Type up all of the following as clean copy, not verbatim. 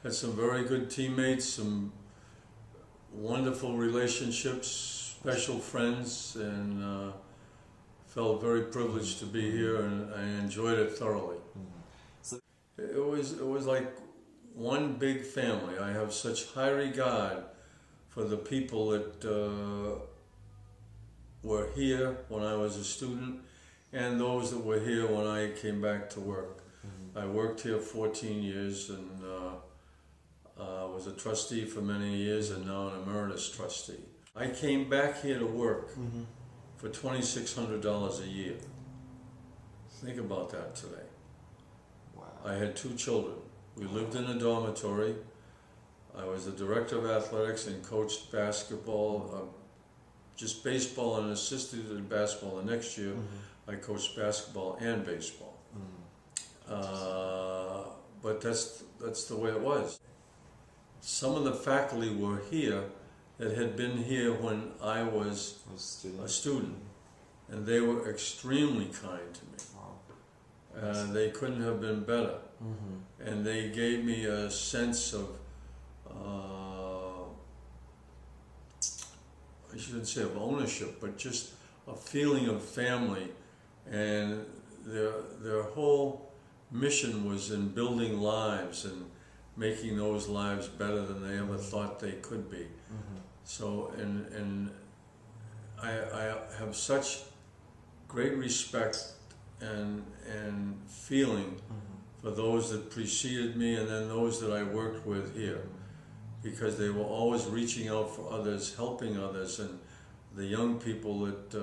Had some very good teammates, some wonderful relationships, special friends, and felt very privileged to be here, and I enjoyed it thoroughly. So, It was like one big family. I have such high regard for the people that were here when I was a student and those that were here when I came back to work. I worked here 14 years and was a trustee for many years and now an emeritus trustee. I came back here to work for $2,600 a year. Think about that today. wow. I had 2 children. We lived in a dormitory. I was the director of athletics and coached basketball, just baseball, and assisted in basketball. The next year I coached basketball and baseball. But that's the way it was. Some of the faculty were here that had been here when I was a student, and they were extremely kind to me. Wow. They couldn't have been better, and they gave me a sense of, I shouldn't say of ownership, but just a feeling of family, and their whole mission was in building lives and making those lives better than they ever thought they could be. So, and I have such great respect and feeling for those that preceded me and then those that I worked with here, because they were always reaching out for others, helping others, and the young people that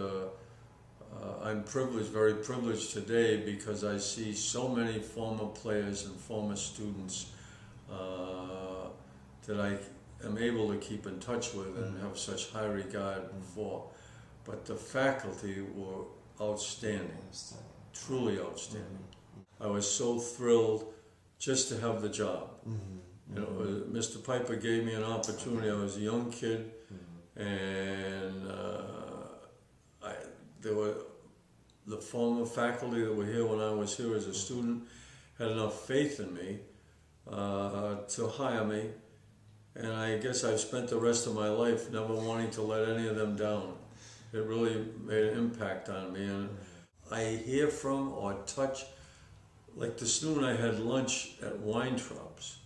I'm privileged, very privileged today, because I see so many former players and former students that I am able to keep in touch with and have such high regard for. But the faculty were outstanding, truly outstanding. I was so thrilled just to have the job. You know, Mr. Piper gave me an opportunity. I was a young kid, and there were the former faculty that were here when I was here as a student had enough faith in me to hire me, and I guess I've spent the rest of my life never wanting to let any of them down. It really made an impact on me, and I hear from or touch, like this noon I had lunch at Weintraub's,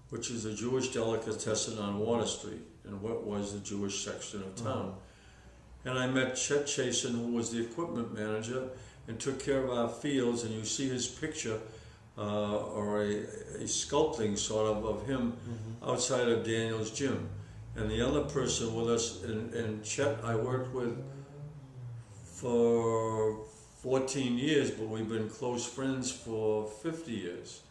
which is a Jewish delicatessen on Water Street in what was the Jewish section of town. And I met Chet Chasen, who was the equipment manager and took care of our fields, and you see his picture or a sculpting sort of him outside of Daniel's gym. And the other person with us, and Chet I worked with for 14 years, but we've been close friends for 50 years.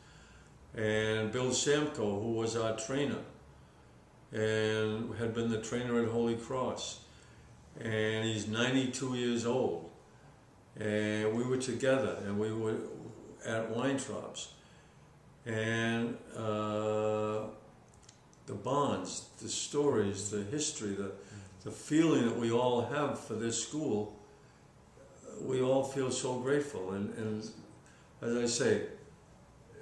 And Bill Samko, who was our trainer and had been the trainer at Holy Cross. And he's 92 years old. And we were together, and we were at Weintraub's. And the bonds, the stories, the history, the feeling that we all have for this school, we all feel so grateful. And as I say,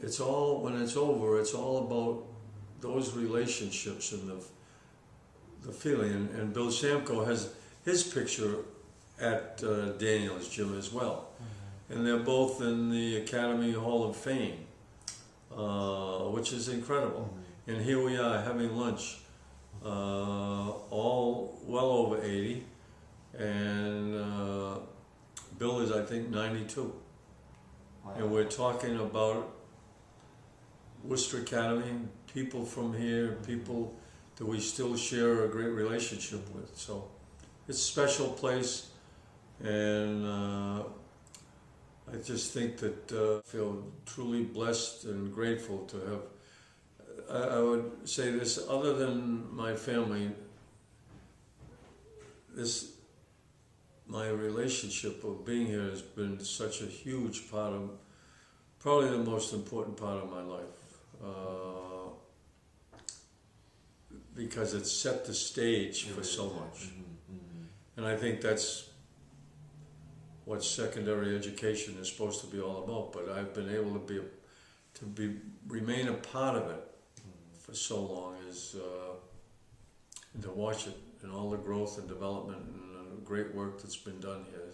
it's all, when it's over, it's all about those relationships and the feeling. And Bill Samko has his picture at Daniel's gym as well. And they're both in the Academy Hall of Fame, which is incredible. And here we are having lunch, all well over 80, and Bill is, I think, 92. Wow. And we're talking about Worcester Academy, people from here, people that we still share a great relationship with. So it's a special place, and I just think that I feel truly blessed and grateful to have. I would say this, other than my family, my relationship of being here has been such a huge part of, probably the most important part of my life, because it set the stage for so much. And I think that's what secondary education is supposed to be all about. But I've been able to remain a part of it for so long is and to watch it and all the growth and development and great work that's been done here.